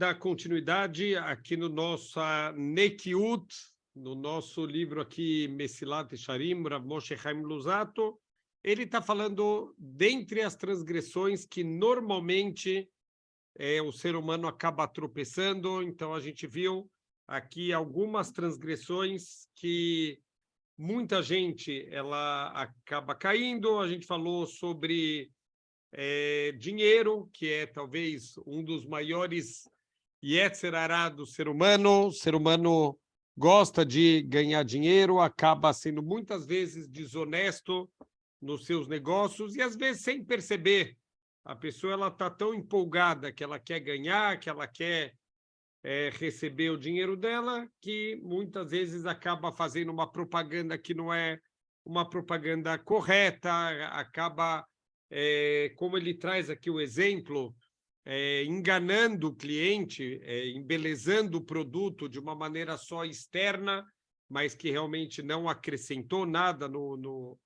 dar continuidade aqui no nosso Nekiut, no nosso livro aqui, Mesilat Yesharim, Rav Moshe Chaim Luzzatto. Ele está falando dentre as transgressões que normalmente o ser humano acaba tropeçando. Então, a gente viu aqui algumas transgressões que muita gente ela acaba caindo. A gente falou sobre dinheiro, que é talvez um dos maiores Yetzer Hará do ser humano. O ser humano gosta de ganhar dinheiro, acaba sendo muitas vezes desonesto nos seus negócios e às vezes sem perceber. A pessoa ela está tão empolgada que ela quer ganhar, que ela quer receber o dinheiro dela, que muitas vezes acaba fazendo uma propaganda que não é uma propaganda correta, acaba, como ele traz aqui o exemplo, enganando o cliente, embelezando o produto de uma maneira só externa, mas que realmente não acrescentou nada no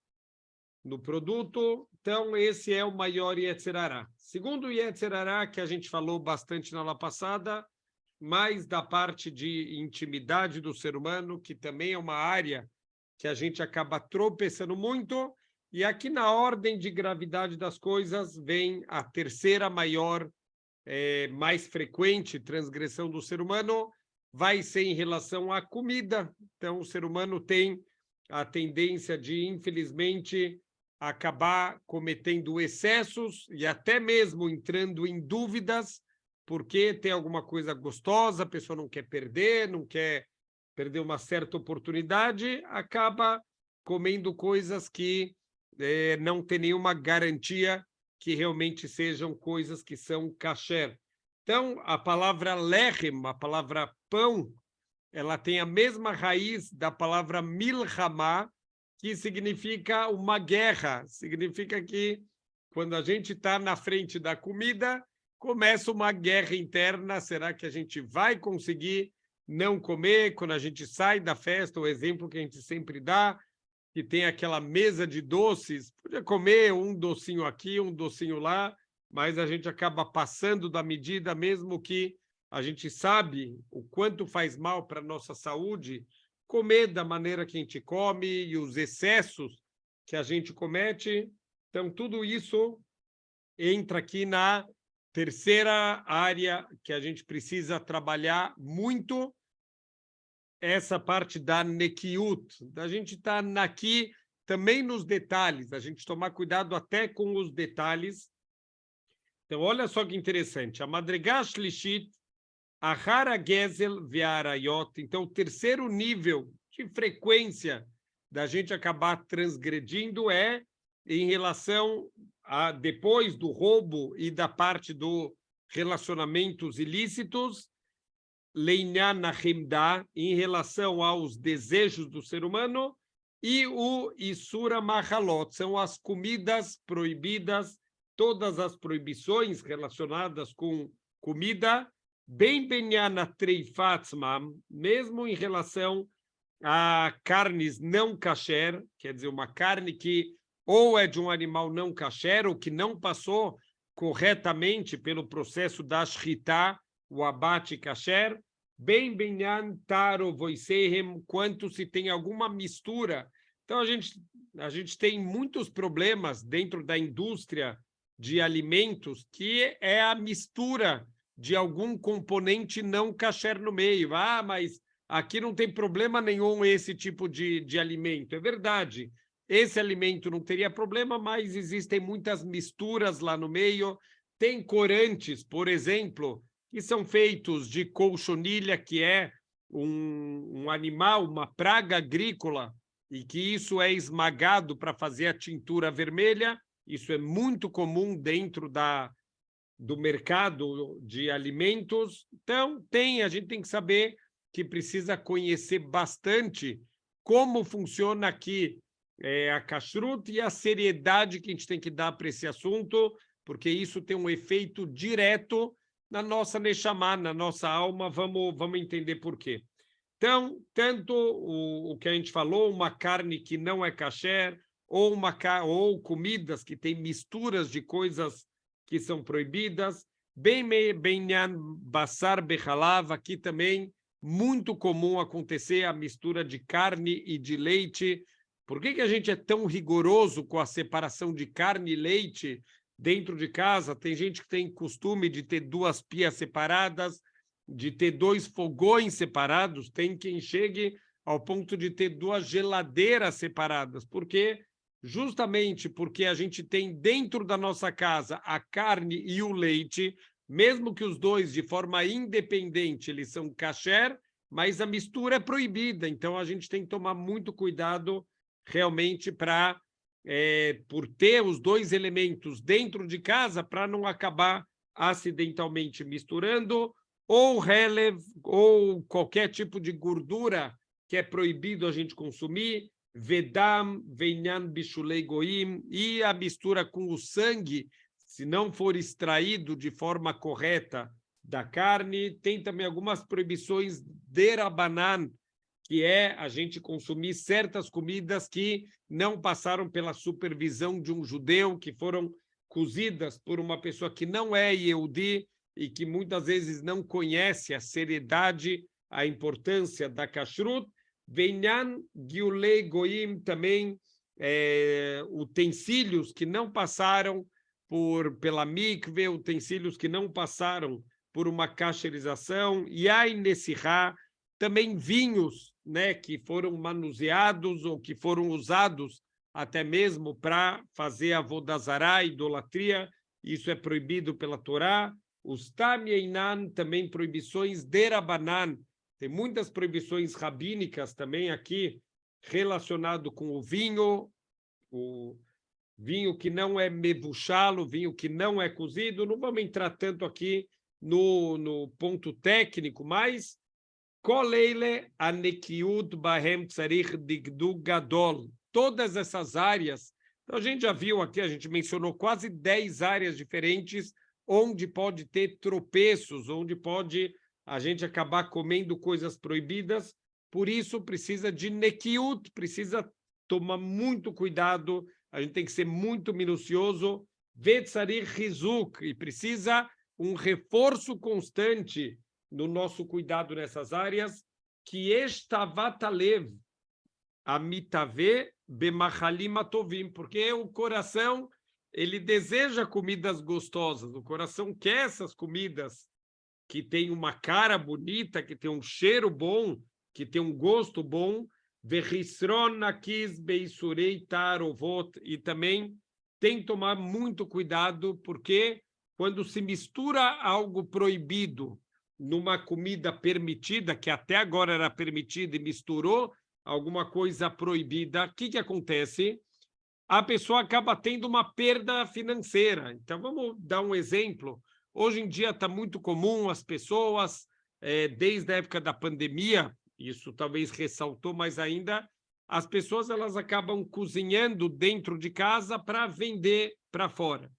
produto. Então, esse é o maior Yetzer Hará. Segundo o Yetzer Hará, que a gente falou bastante na aula passada, mais da parte de intimidade do ser humano, que também é uma área que a gente acaba tropeçando muito, e aqui na ordem de gravidade das coisas vem a terceira maior, mais frequente transgressão do ser humano, vai ser em relação à comida. Então, o ser humano tem a tendência de, infelizmente, acabar cometendo excessos e até mesmo entrando em dúvidas, porque tem alguma coisa gostosa, a pessoa não quer perder, não quer perder uma certa oportunidade, acaba comendo coisas que não tem nenhuma garantia que realmente sejam coisas que são kasher. Então, a palavra lechem, a palavra pão, ela tem a mesma raiz da palavra milhamá, que significa uma guerra. Significa que quando a gente está na frente da comida, começa uma guerra interna. Será que a gente vai conseguir não comer? Quando a gente sai da festa, o exemplo que a gente sempre dá, que tem aquela mesa de doces, podia comer um docinho aqui, um docinho lá, mas a gente acaba passando da medida, mesmo que a gente sabe o quanto faz mal para a nossa saúde, comer da maneira que a gente come e os excessos que a gente comete. Então, tudo isso entra aqui na terceira área que a gente precisa trabalhar muito, essa parte da Nekiut, da gente estar aqui também nos detalhes, a gente tomar cuidado até com os detalhes. Então, olha só que interessante, a Madregá Shlishit, a Hara Gezel Ve'arayot. Então, o terceiro nível de frequência da gente acabar transgredindo é em relação a, depois do roubo e da parte do relacionamentos ilícitos, Leinyan Nachimda, em relação aos desejos do ser humano, e o Isura Machalot, são as comidas proibidas, todas as proibições relacionadas com comida, bem benhana treifatzma, mesmo em relação a carnes não kasher, quer dizer, uma carne que ou é de um animal não kasher, ou que não passou corretamente pelo processo da shritá, o abate kasher, bem benyan taro voisehem, quanto se tem alguma mistura. Então, a gente tem muitos problemas dentro da indústria de alimentos, que é a mistura de algum componente não kasher no meio. Ah, mas aqui não tem problema nenhum esse tipo de alimento. É verdade, esse alimento não teria problema, mas existem muitas misturas lá no meio. Tem corantes, por exemplo, que são feitos de colchonilha, que é um animal, uma praga agrícola, e que isso é esmagado para fazer a tintura vermelha. Isso é muito comum dentro do mercado de alimentos. Então, a gente tem que saber que precisa conhecer bastante como funciona aqui a kashrut e a seriedade que a gente tem que dar para esse assunto, porque isso tem um efeito direto na nossa neshama, na nossa alma. Vamos entender por quê. Então, tanto o que a gente falou, uma carne que não é kasher, ou comidas que têm misturas de coisas que são proibidas, Benyan Basar Bechalav, aqui também muito comum acontecer a mistura de carne e de leite. Por que a gente é tão rigoroso com a separação de carne e leite dentro de casa? Tem gente que tem costume de ter 2 pias separadas, de ter 2 fogões separados, tem quem chegue ao ponto de ter 2 geladeiras separadas. Por quê? Justamente porque a gente tem dentro da nossa casa a carne e o leite, mesmo que os dois, de forma independente, eles são kasher, mas a mistura é proibida. Então, a gente tem que tomar muito cuidado realmente por ter os 2 elementos dentro de casa para não acabar acidentalmente misturando, ou relev, ou qualquer tipo de gordura que é proibido a gente consumir, vedam, veinyan bishulei goim, e a mistura com o sangue, se não for extraído de forma correta da carne. Tem também algumas proibições de Rabanan, que é a gente consumir certas comidas que não passaram pela supervisão de um judeu, que foram cozidas por uma pessoa que não é Yehudi e que muitas vezes não conhece a seriedade, a importância da kashrut. Veinyan giulei goim também, utensílios que não passaram pela mikve, utensílios que não passaram por uma cacherização, yain nesirá, também vinhos, né, que foram manuseados ou que foram usados até mesmo para fazer avodazará, idolatria, isso é proibido pela Torá. Os tam yeinan, também proibições de Rabanan, tem muitas proibições rabínicas também aqui relacionado com o vinho que não é mebuchal, o vinho que não é cozido. Não vamos entrar tanto aqui no ponto técnico, mas koleile anekiut bahem tzarich digdug gadol. Todas essas áreas, então a gente já viu aqui, a gente mencionou quase 10 áreas diferentes onde pode ter tropeços, onde pode a gente acabar comendo coisas proibidas. Por isso precisa de nekiut, precisa tomar muito cuidado, a gente tem que ser muito minucioso, vetzarich rizuk, e precisa um reforço constante no nosso cuidado nessas áreas, que estavatalev, amitave bemachalim atovim, porque o coração ele deseja comidas gostosas, o coração quer essas comidas que tem uma cara bonita, que tem um cheiro bom, que tem um gosto bom, e também tem que tomar muito cuidado, porque quando se mistura algo proibido numa comida permitida, que até agora era permitida, e misturou alguma coisa proibida, o que acontece? A pessoa acaba tendo uma perda financeira. Então, vamos dar um exemplo. Hoje em dia está muito comum as pessoas, desde a época da pandemia, isso talvez ressaltou mais ainda, as pessoas elas acabam cozinhando dentro de casa para vender para fora.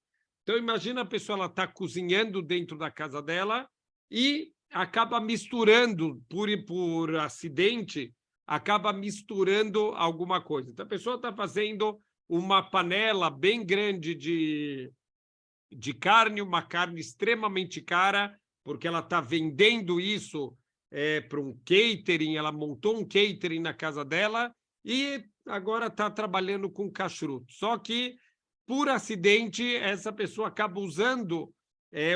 Então, imagina a pessoa ela está cozinhando dentro da casa dela e acaba misturando, por acidente, acaba misturando alguma coisa. Então, a pessoa está fazendo uma panela bem grande de carne, uma carne extremamente cara, porque ela está vendendo isso para um catering, ela montou um catering na casa dela e agora está trabalhando com kashrut. Só que, por acidente, essa pessoa acaba usando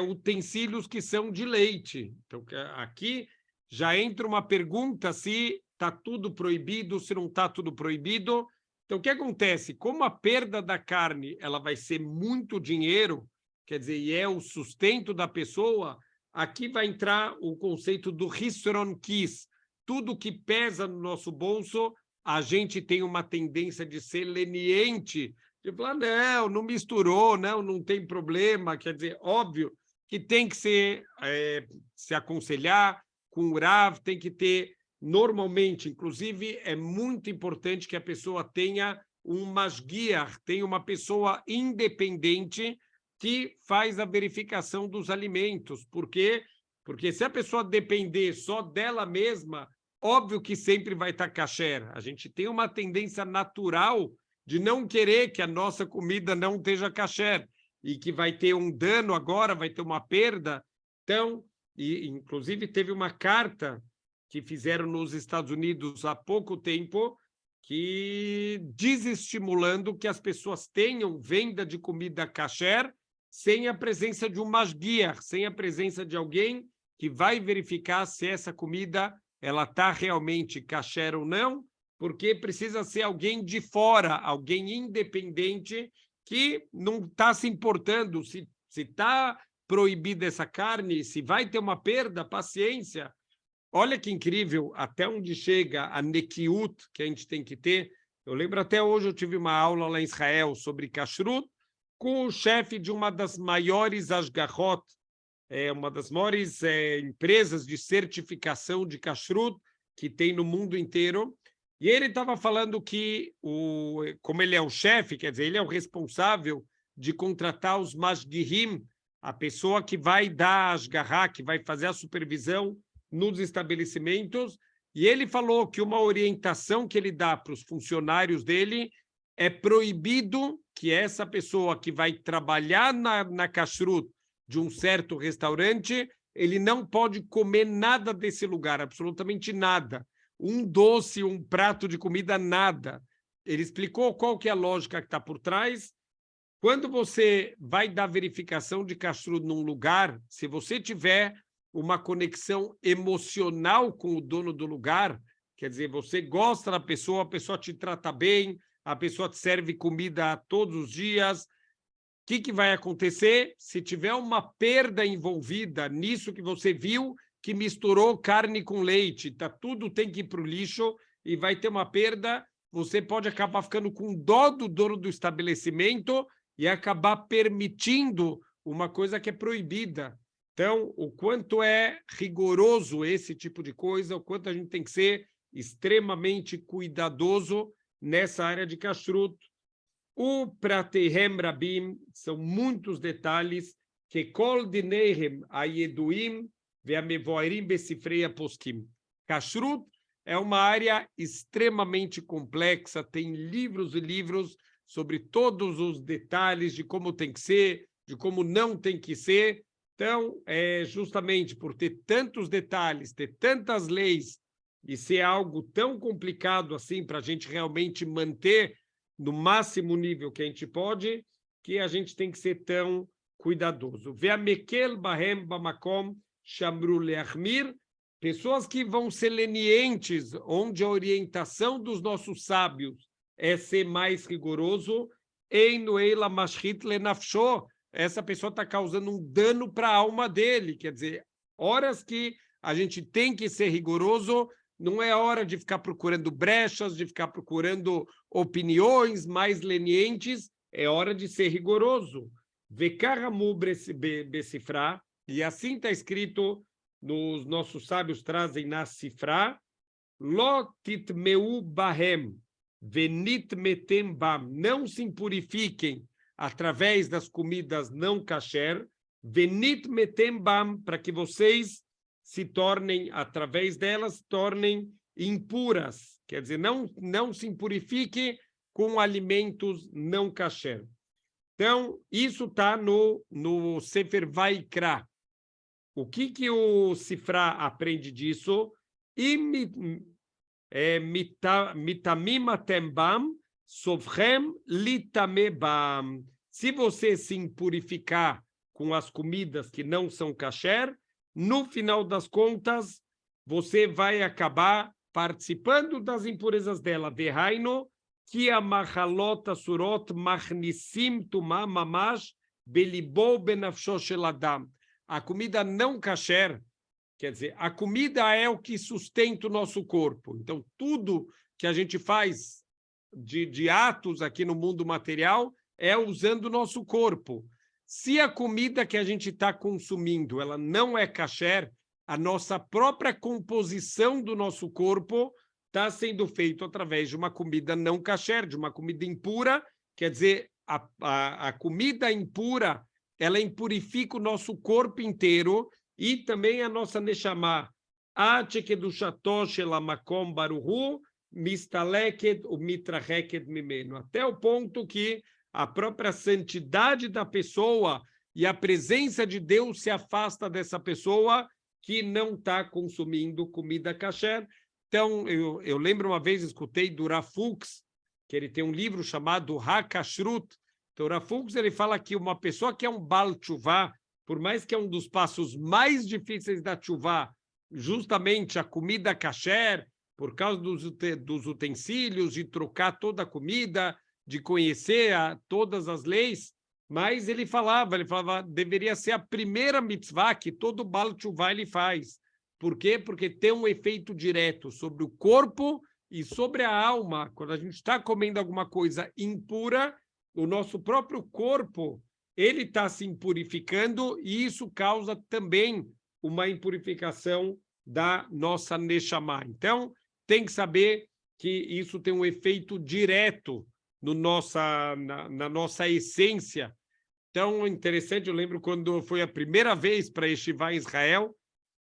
utensílios que são de leite. Então, aqui já entra uma pergunta se está tudo proibido, se não está tudo proibido. Então, o que acontece? Como a perda da carne ela vai ser muito dinheiro, quer dizer, e é o sustento da pessoa, aqui vai entrar o conceito do Hisron Kis. Tudo que pesa no nosso bolso, a gente tem uma tendência de ser leniente, de falar, não misturou, não tem problema. Quer dizer, óbvio que tem que se aconselhar com o Rav, tem que ter, normalmente, inclusive, é muito importante que a pessoa tenha um masguiar, tenha uma pessoa independente que faz a verificação dos alimentos. Por quê? Porque se a pessoa depender só dela mesma, óbvio que sempre vai estar kasher. A gente tem uma tendência natural de não querer que a nossa comida não esteja kasher. e que vai ter um dano agora, vai ter uma perda. Então, e inclusive teve uma carta que fizeram nos Estados Unidos há pouco tempo, que desestimulando que as pessoas tenham venda de comida kasher sem a presença de um masguiar, sem a presença de alguém que vai verificar se essa comida ela está realmente kasher ou não, porque precisa ser alguém de fora, alguém independente que não está se importando se está proibida essa carne, se vai ter uma perda, paciência. Olha que incrível, até onde chega a nekiut que a gente tem que ter. Eu lembro até hoje, eu tive uma aula lá em Israel sobre kashrut, com o chefe de uma das maiores Ashgarot, uma das maiores empresas de certificação de kashrut que tem no mundo inteiro. E ele estava falando que, como ele é o chefe, quer dizer, ele é o responsável de contratar os masguihim, a pessoa que vai dar ashgará, que vai fazer a supervisão nos estabelecimentos, e ele falou que uma orientação que ele dá para os funcionários dele é proibido que essa pessoa que vai trabalhar na kashrut de um certo restaurante, ele não pode comer nada desse lugar, absolutamente nada. Um doce, um prato de comida, nada. Ele explicou qual que é a lógica que está por trás. Quando você vai dar verificação de kashrut num lugar, se você tiver uma conexão emocional com o dono do lugar, quer dizer, você gosta da a pessoa te trata bem, a pessoa te serve comida todos os dias, o que vai acontecer? Se tiver uma perda envolvida nisso que você viu, que misturou carne com leite, tudo tem que ir para o lixo e vai ter uma perda, você pode acabar ficando com dó do dono do estabelecimento e acabar permitindo uma coisa que é proibida. Então, o quanto é rigoroso esse tipo de coisa, o quanto a gente tem que ser extremamente cuidadoso nessa área de kashrut. O Pratehem Rabim são muitos detalhes que kol dinehem ayeduim ve'amevoarim besifrei poskim. Kashrut é uma área extremamente complexa, tem livros e livros sobre todos os detalhes de como tem que ser, de como não tem que ser. Então, justamente por ter tantos detalhes, ter tantas leis e ser algo tão complicado assim para a gente realmente manter no máximo nível que a gente pode, que a gente tem que ser tão cuidadoso. Ve'amekel bahem bamakom shamru leachmir, pessoas que vão ser lenientes, onde a orientação dos nossos sábios é ser mais rigoroso, eino eila mashchit lenafsho, essa pessoa está causando um dano para a alma dele. Quer dizer, horas que a gente tem que ser rigoroso, não é hora de ficar procurando brechas, de ficar procurando opiniões mais lenientes, é hora de ser rigoroso. Vekaramu becifra, e assim está escrito, nos nossos sábios trazem na cifra, lo titmeu bahem, venit metem bam, não se impurifiquem através das comidas não kasher, venit metem bam, para que vocês se tornem, através delas, tornem impuras. Quer dizer, não se impurifique com alimentos não kasher. Então, isso está no Sefer Vaikra. O que o Sifra aprende disso? Mitamim atembam, sovchem litamebam. Se você se impurificar com as comidas que não são kasher, no final das contas, você vai acabar participando das impurezas dela. Verraino, que a machalot surot machnissim tumah mamash belibou benafsho shel adam. A comida não kasher, quer dizer, a comida é o que sustenta o nosso corpo. Então, tudo que a gente faz de atos aqui no mundo material é usando o nosso corpo. Se a comida que a gente está consumindo ela não é kasher, a nossa própria composição do nosso corpo está sendo feita através de uma comida não kasher, de uma comida impura. Quer dizer, a comida impura, ela impurifica o nosso corpo inteiro e também a nossa neshama. Até o ponto que a própria santidade da pessoa e a presença de Deus se afasta dessa pessoa que não está consumindo comida kasher. Então, eu lembro uma vez, escutei do Rav Fuchs, que ele tem um livro chamado HaKashrut. Então, o Rav Fuchs, ele fala que uma pessoa que é um Baal Teshuvah, por mais que é um dos passos mais difíceis da Teshuvah, justamente a comida kasher, por causa dos utensílios, de trocar toda a comida, de conhecer todas as leis, mas ele falava, deveria ser a primeira mitzvah que todo Baal Teshuvah ele faz. Por quê? Porque tem um efeito direto sobre o corpo e sobre a alma. Quando a gente está comendo alguma coisa impura, o nosso próprio corpo ele está se impurificando e isso causa também uma impurificação da nossa Neshama. Então, tem que saber que isso tem um efeito direto no na nossa essência. Então, interessante, eu lembro quando foi a primeira vez para Yeshiva em Israel,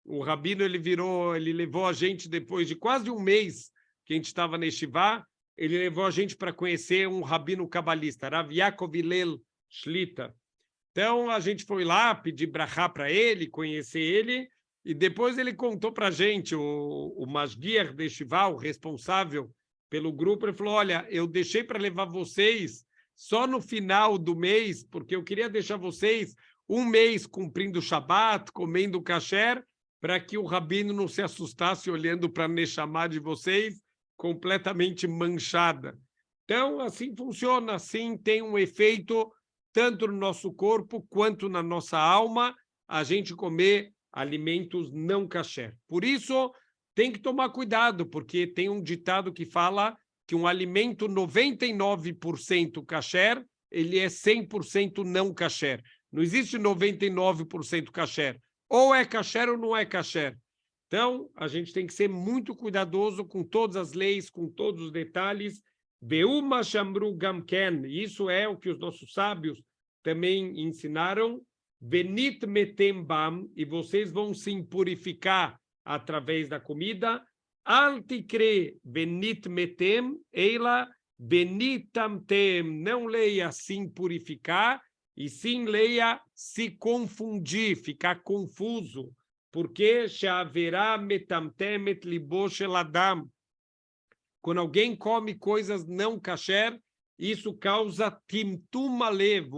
o rabino ele levou a gente, depois de quase um mês que a gente estava na Yeshiva, ele levou a gente para conhecer um rabino cabalista, Rav Yaakov Hillel Shlita. Então, a gente foi lá pedir brachá para ele, conhecer ele, e depois ele contou para a gente, o Masguiar de Yeshiva, o responsável pelo grupo, ele falou, olha, eu deixei para levar vocês só no final do mês, porque eu queria deixar vocês um mês cumprindo o Shabat, comendo kasher, para que o rabino não se assustasse olhando para a Neshama de vocês completamente manchada. Então, assim funciona, assim tem um efeito tanto no nosso corpo quanto na nossa alma, a gente comer alimentos não kasher. Por isso, tem que tomar cuidado, porque tem um ditado que fala que um alimento 99% kasher, ele é 100% não kasher. Não existe 99% kasher. Ou é kasher ou não é kasher. Então, a gente tem que ser muito cuidadoso com todas as leis, com todos os detalhes. Beuma shamru gamken. Isso é o que os nossos sábios também ensinaram. Venit metem bam. E vocês vão se impurificar através da comida. Al tikre venit metem, eila benitamtem. Não leia se impurificar, e sim leia se confundir, ficar confuso. Porque haverá metamtemet libo shel adam. Quando alguém come coisas não kasher, isso causa timtum alev,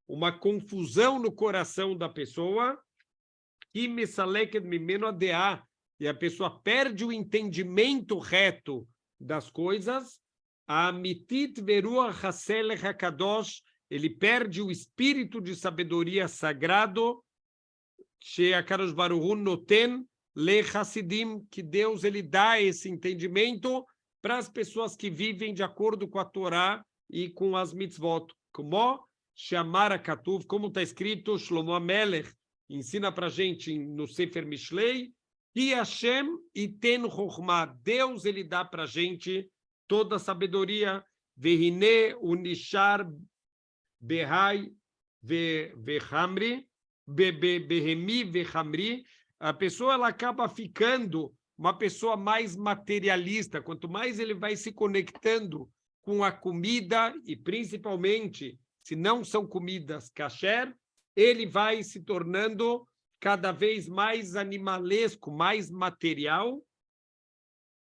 uma confusão no coração da pessoa, e mesaleket mimeno adea, e a pessoa perde o entendimento reto das coisas. A amitit veruach hasel hakadosh, ele perde o espírito de sabedoria sagrado, she'akadosh baruch hu noten le Hasidim, que Deus ele dá esse entendimento para as pessoas que vivem de acordo com a Torá e com as mitzvot. Como Shamar Katuv, como está escrito, Shlomo Amelech ensina para a gente no Sefer Mishlei, e Hashem iten chokhmah, Deus ele dá para a gente toda a sabedoria. Vehine unishar behai vechamri, behemi vechamri, a pessoa ela acaba ficando uma pessoa mais materialista. Quanto mais ele vai se conectando com a comida, e principalmente, se não são comidas kasher, ele vai se tornando cada vez mais animalesco, mais material,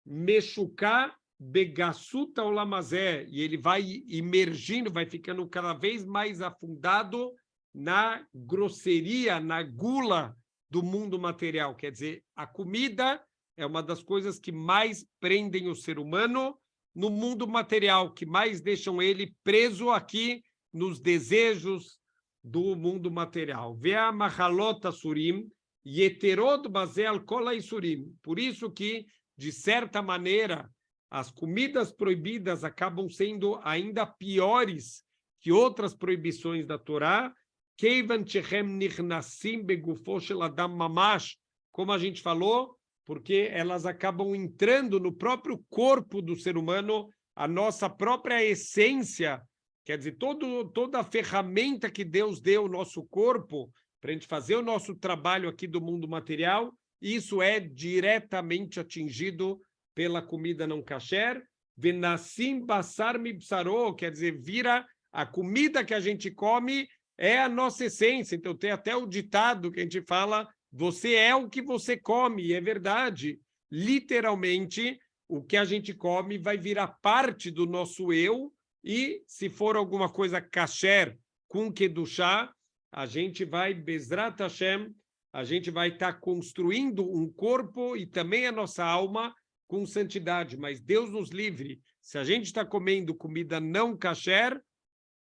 Meshuká begassuta olamazé, e ele vai imergindo, vai ficando cada vez mais afundado na grosseria, na gula do mundo material. Quer dizer, a comida é uma das coisas que mais prendem o ser humano no mundo material, que mais deixam ele preso aqui nos desejos do mundo material. Vea machalot surim, yeterod bazel kol surim. Por isso que, de certa maneira, as comidas proibidas acabam sendo ainda piores que outras proibições da Torá. Keivan shechem nichnasim begufo shel adam mamash, como a gente falou, porque elas acabam entrando no próprio corpo do ser humano, a nossa própria essência. Quer dizer, toda a ferramenta que Deus deu ao nosso corpo para a gente fazer o nosso trabalho aqui do mundo material, isso é diretamente atingido pela comida não kasher. Venassim basar mibsaró, quer dizer, vira A comida que a gente come é a nossa essência. Então, tem até o ditado que a gente fala, você é o que você come, e é verdade. Literalmente, o que a gente come vai virar parte do nosso eu, e se for alguma coisa kasher com kedushá, a gente vai, Bezrat Hashem, a gente vai estar construindo um corpo e também a nossa alma com santidade. Mas Deus nos livre, se a gente está comendo comida não kasher,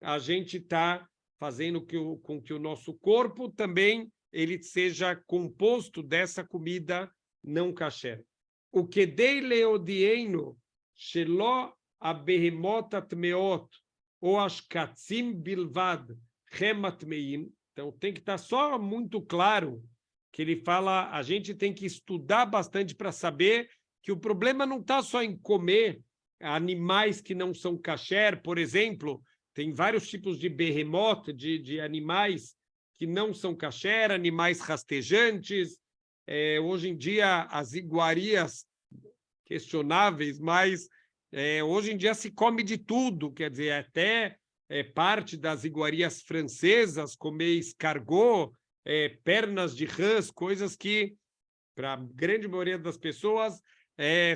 a gente está fazendo com que o nosso corpo também ele seja composto dessa comida não kasher. O que dei leodieino, shelo abehemot atmeot, ou as katzim bilvad, rematmeim. Então, tem que estar só muito claro que ele fala, a gente tem que estudar bastante para saber que o problema não está só em comer animais que não são kasher, por exemplo, tem vários tipos de behemoth, de animais que não são kasher, animais rastejantes. Hoje em dia, as iguarias questionáveis, mas hoje em dia se come de tudo, quer dizer, até parte das iguarias francesas, comer escargot, pernas de rãs, coisas que, para a grande maioria das pessoas,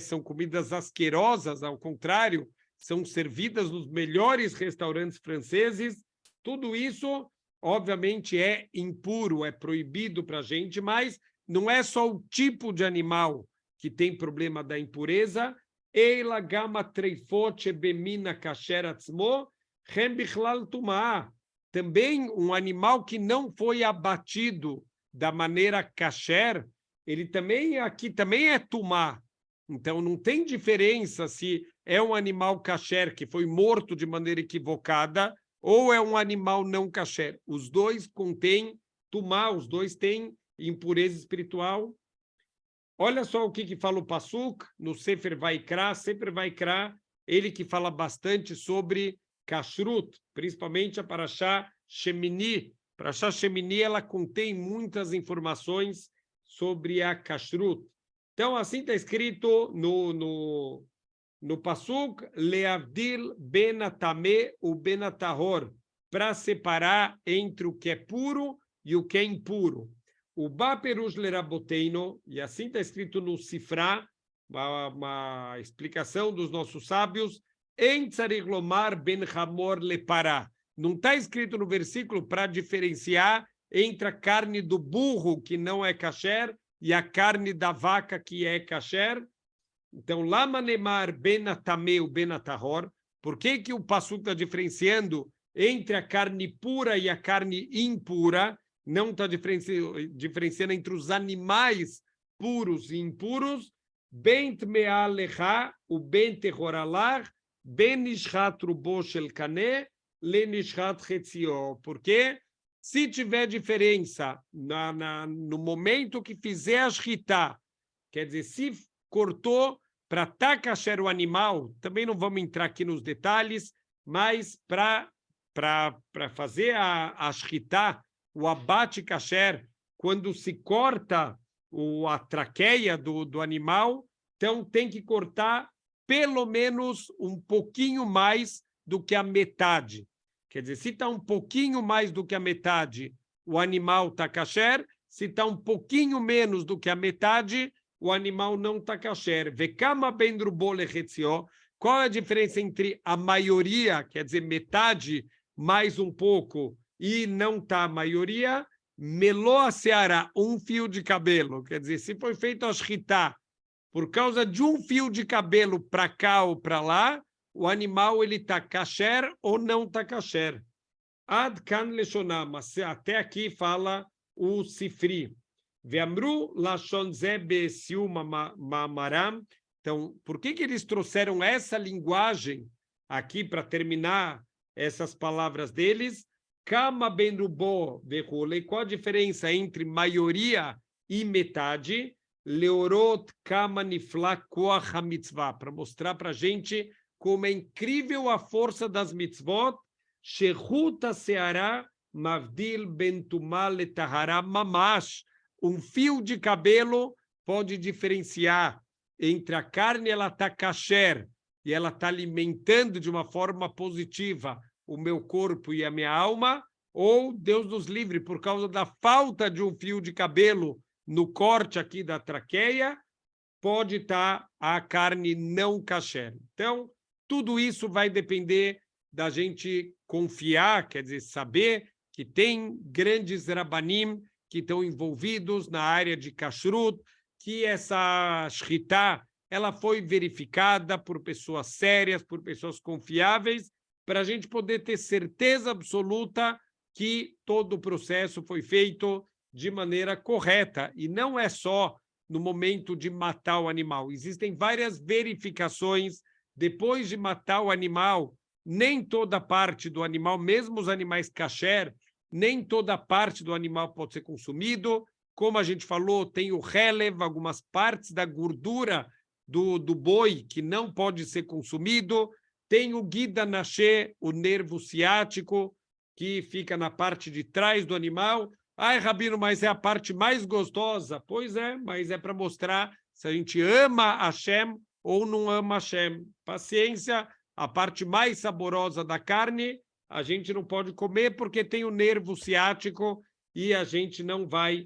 são comidas asquerosas, ao contrário, são servidas nos melhores restaurantes franceses. Tudo isso, obviamente, é impuro, é proibido para a gente, mas não é só o tipo de animal que tem problema da impureza. Eila gama treifot bemina kasher atzmo, hem bichlal tumah. Também um animal que não foi abatido da maneira kasher, ele também aqui também é tumá. Então não tem diferença se é um animal kasher que foi morto de maneira equivocada ou é um animal não kasher. Os dois contêm tumá, os dois têm impureza espiritual. Olha só o que fala o Pasuk no Sefer Vaikra. Sefer Vaikra, ele que fala bastante sobre kashrut, principalmente a Parashá Shemini. Parashá Shemini, ela contém muitas informações sobre a kashrut. Então, assim está escrito no Pasuk, Leavdil ben atame u ben atahor, para separar entre o que é puro e o que é impuro. O Ba Perush Leraboteino, e assim está escrito no Sifrá, uma explicação dos nossos sábios, En tzarich lomar ben hamor lepará. Não está escrito no versículo para diferenciar entre a carne do burro, que não é kasher, e a carne da vaca, que é kasher. Então, lama nemar ben atameu ben atahor. Por que o Passuco está diferenciando entre a carne pura e a carne impura? Não está diferenciando entre os animais puros e impuros. Ben tmealecha, o ben terroralar, ben nishrat rubo shel kané, le nishrat chetzio. Por quê? Se tiver diferença no momento que fizer a shritá, quer dizer, se cortou para estar kasher o animal, também não vamos entrar aqui nos detalhes, mas para fazer a shritá, o abate kasher, quando se corta a traqueia do animal, então tem que cortar pelo menos um pouquinho mais do que a metade. Quer dizer, se está um pouquinho mais do que a metade, o animal está kasher. Se está um pouquinho menos do que a metade, o animal não está kasher. Vekama bendrubo lechetzio. Qual é a diferença entre a maioria, quer dizer, metade mais um pouco, e não está a maioria? Meló seara, um fio de cabelo. Quer dizer, se foi feito a shritá por causa de um fio de cabelo para cá ou para lá, o animal ele está kasher ou não está kasher. Ad kan leshonam, até aqui fala o Sifri. Veamru lashon ze besiu mamaram. Então, por que eles trouxeram essa linguagem aqui para terminar essas palavras deles? Kama ben rubo vechule. Qual a diferença entre maioria e metade? Leorot kama nifla koach hamitzvah, para mostrar para a gente como é incrível a força das mitzvot. Shechuta seara mavdil ben tumah letahara mamash. Um fio de cabelo pode diferenciar entre a carne, ela está kasher, e ela está alimentando de uma forma positiva o meu corpo e a minha alma, ou Deus nos livre, por causa da falta de um fio de cabelo no corte aqui da traqueia, pode estar a carne não kasher. Então, tudo isso vai depender da gente confiar, quer dizer, saber que tem grandes rabanim que estão envolvidos na área de kashrut, que essa shritá, ela foi verificada por pessoas sérias, por pessoas confiáveis, para a gente poder ter certeza absoluta que todo o processo foi feito de maneira correta. E não é só no momento de matar o animal. Existem várias verificações. Depois de matar o animal, nem toda parte do animal, mesmo os animais kasher, nem toda parte do animal pode ser consumido. Como a gente falou, tem o relev, algumas partes da gordura do boi que não pode ser consumido. Tem o guida naché, o nervo ciático, que fica na parte de trás do animal. Ai, Rabino, mas é a parte mais gostosa. Pois é, mas é para mostrar se a gente ama Hashem ou não ama Hashem. Paciência, a parte mais saborosa da carne, a gente não pode comer porque tem o nervo ciático e a gente não vai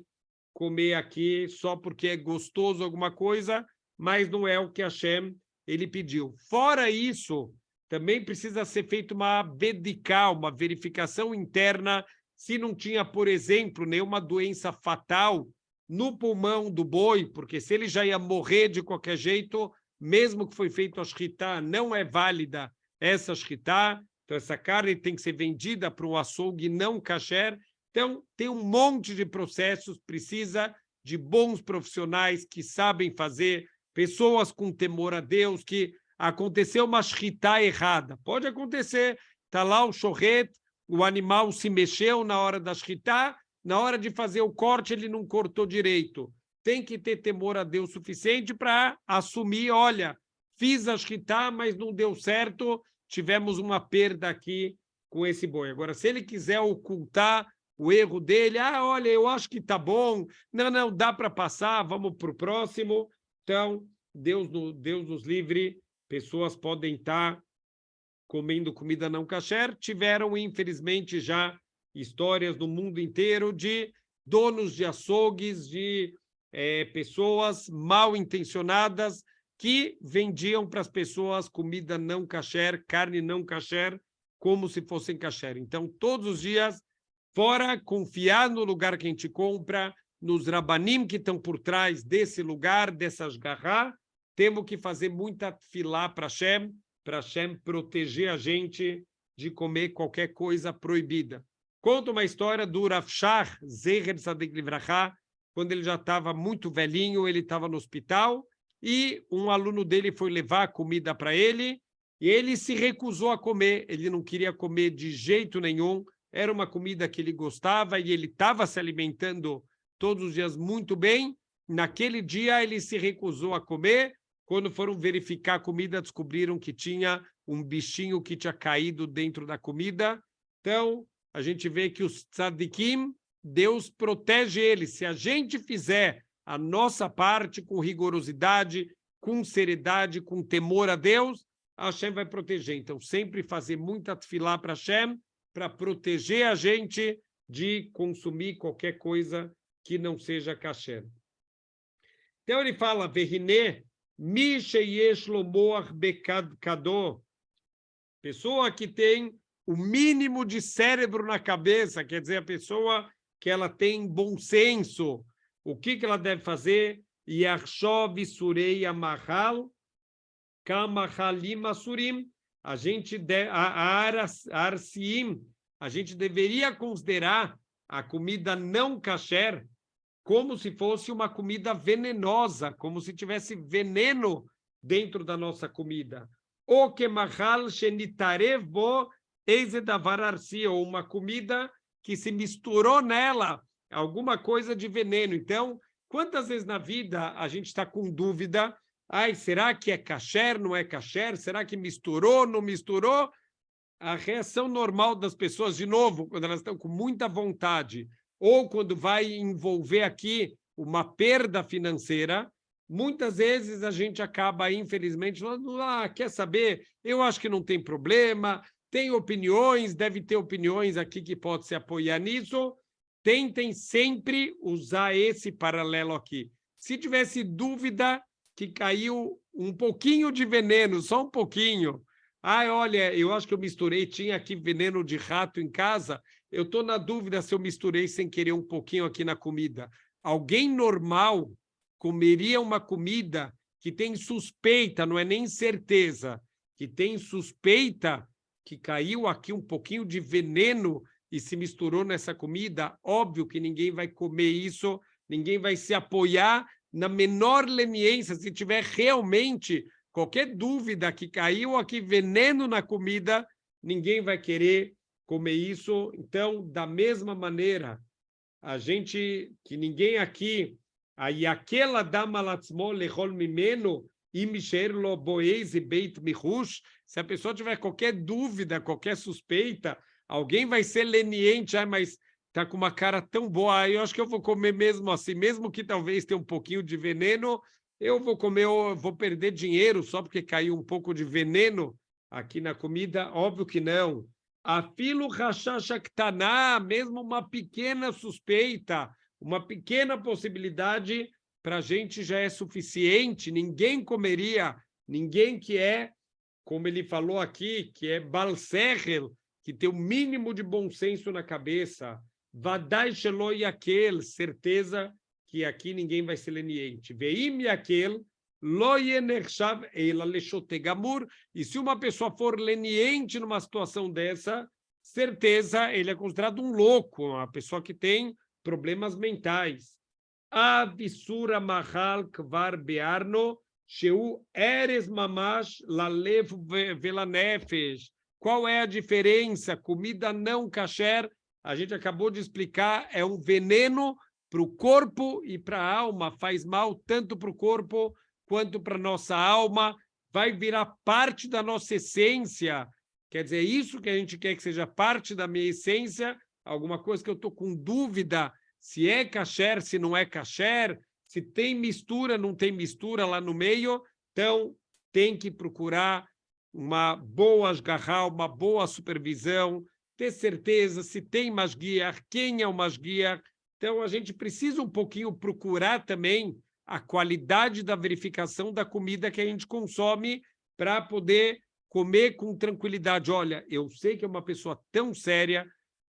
comer aqui só porque é gostoso alguma coisa, mas não é o que Hashem ele pediu. Fora isso, também precisa ser feita uma bediká, uma verificação interna, se não tinha, por exemplo, nenhuma doença fatal no pulmão do boi, porque se ele já ia morrer de qualquer jeito, mesmo que foi feito a shritá, não é válida essa shritá, então essa carne tem que ser vendida para um açougue não kasher. Então, tem um monte de processos, precisa de bons profissionais que sabem fazer, pessoas com temor a Deus, que aconteceu uma shritá errada. Pode acontecer, está lá o shochet, o animal se mexeu na hora da shritá, na hora de fazer o corte ele não cortou direito. Tem que ter temor a Deus suficiente para assumir, olha, fiz a shritá, mas não deu certo, tivemos uma perda aqui com esse boi. Agora, se ele quiser ocultar o erro dele, olha, eu acho que está bom, não, dá para passar, vamos para o próximo. Então, Deus nos livre, pessoas podem estar comendo comida não kasher. Tiveram, infelizmente, já histórias no mundo inteiro de donos de açougues, de pessoas mal intencionadas que vendiam para as pessoas comida não kasher, carne não kasher, como se fossem kasher. Então, todos os dias, fora confiar no lugar que a gente compra, nos rabanim que estão por trás desse lugar, dessas garras, temos que fazer muita tefilá para Hashem proteger a gente de comer qualquer coisa proibida. Conta uma história do Rav Shach, Zecher Tzadik Livrachá, quando ele já estava muito velhinho, ele estava no hospital, e um aluno dele foi levar comida para ele, e ele se recusou a comer, ele não queria comer de jeito nenhum, era uma comida que ele gostava, e ele estava se alimentando todos os dias muito bem. Naquele dia, ele se recusou a comer. Quando foram verificar a comida, descobriram que tinha um bichinho que tinha caído dentro da comida. Então, a gente vê que os tzadikim, Deus protege eles. Se a gente fizer a nossa parte com rigorosidade, com seriedade, com temor a Deus, Hashem vai proteger. Então, sempre fazer muita tefilá para Hashem, para proteger a gente de consumir qualquer coisa que não seja kasher. Então, ele fala, Verriné, Mi sheyesh lo moach bekado, pessoa que tem o mínimo de cérebro na cabeça, quer dizer, a pessoa que ela tem bom senso. O que ela deve fazer? Yachshov surei amachal, kamachalim asurim. A gente arsiim, a gente deveria considerar a comida não kasher como se fosse uma comida venenosa, como se tivesse veneno dentro da nossa comida. O kemachal shenitarev bo eizedavar arsi, ou uma comida que se misturou nela alguma coisa de veneno. Então, quantas vezes na vida a gente está com dúvida? Será que é kasher, não é kasher? Será que misturou, não misturou? A reação normal das pessoas, de novo, quando elas estão com muita vontade, ou quando vai envolver aqui uma perda financeira, muitas vezes a gente acaba, infelizmente, falando, quer saber? Eu acho que não tem problema, tem opiniões, deve ter opiniões aqui que pode se apoiar nisso. Tentem sempre usar esse paralelo aqui. Se tivesse dúvida que caiu um pouquinho de veneno, só um pouquinho. Ah, olha, eu acho que eu misturei, tinha aqui veneno de rato em casa, eu estou na dúvida se eu misturei sem querer um pouquinho aqui na comida. Alguém normal comeria uma comida que tem suspeita, não é nem certeza, que tem suspeita que caiu aqui um pouquinho de veneno e se misturou nessa comida? Óbvio que ninguém vai comer isso, ninguém vai se apoiar na menor leniência. Se tiver realmente qualquer dúvida que caiu aqui veneno na comida, ninguém vai querer comer isso. Então, da mesma maneira, a gente, que ninguém aqui, aí aquela dama latzmo lechol mimeno, imsherlo boez e beit mihush, se a pessoa tiver qualquer dúvida, qualquer suspeita, alguém vai ser leniente, mas está com uma cara tão boa, eu acho que eu vou comer mesmo assim, mesmo que talvez tenha um pouquinho de veneno, eu vou comer, eu vou perder dinheiro só porque caiu um pouco de veneno aqui na comida? Óbvio que não. Afilo rachacha ktaná, mesmo uma pequena suspeita, uma pequena possibilidade, para a gente já é suficiente. Ninguém comeria, ninguém que é, como ele falou aqui, que é balsechel, que tem o mínimo de bom senso na cabeça, vadai shelo yakel, certeza que aqui ninguém vai ser leniente. Veim yakel, lo yenershav ela leshotegamur. E se uma pessoa for leniente numa situação dessa, certeza ele é considerado um louco, uma pessoa que tem problemas mentais. Avissura mahal kvar bearno, sheu eres mamash lalev velanefesh. Qual é a diferença? Comida não kasher, a gente acabou de explicar, é um veneno para o corpo e para a alma, faz mal tanto para o corpo quanto para a nossa alma, vai virar parte da nossa essência. Quer dizer, isso que a gente quer que seja parte da minha essência, alguma coisa que eu estou com dúvida se é kasher, se não é kasher, se tem mistura, não tem mistura lá no meio, então tem que procurar uma boa asgarrar, uma boa supervisão, ter certeza se tem masguiar, quem é o masguiar. Então, a gente precisa um pouquinho procurar também a qualidade da verificação da comida que a gente consome para poder comer com tranquilidade. Olha, eu sei que é uma pessoa tão séria.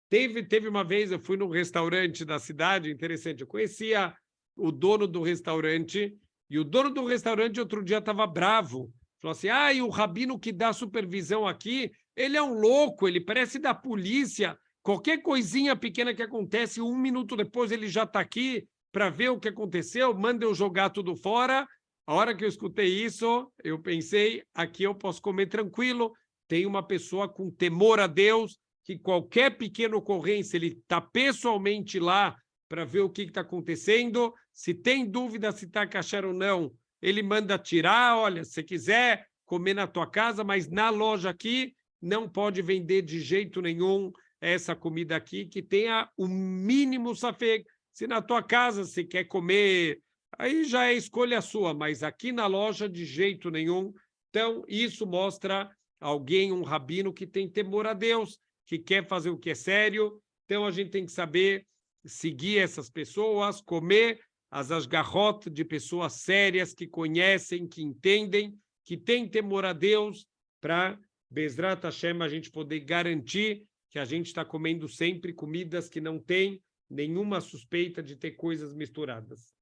Teve uma vez, eu fui num restaurante da cidade, interessante, eu conhecia o dono do restaurante, e o dono do restaurante outro dia estava bravo. Falou assim, e o rabino que dá supervisão aqui, ele é um louco, ele parece da polícia. Qualquer coisinha pequena que acontece, 1 minuto depois ele já está aqui para ver o que aconteceu, manda eu jogar tudo fora. A hora que eu escutei isso, eu pensei, aqui eu posso comer tranquilo, tem uma pessoa com temor a Deus, que qualquer pequena ocorrência, ele está pessoalmente lá para ver o que está acontecendo, se tem dúvida se está kasher ou não, ele manda tirar, olha, se quiser comer na tua casa, mas na loja aqui não pode vender de jeito nenhum essa comida aqui, que tenha o mínimo safek. Se na tua casa você quer comer, aí já é escolha sua, mas aqui na loja de jeito nenhum. Então, isso mostra alguém, um rabino que tem temor a Deus, que quer fazer o que é sério. Então, a gente tem que saber seguir essas pessoas, comer as asgarrot de pessoas sérias, que conhecem, que entendem, que têm temor a Deus, para, Bezrat Hashem, a gente poder garantir que a gente está comendo sempre comidas que não têm nenhuma suspeita de ter coisas misturadas.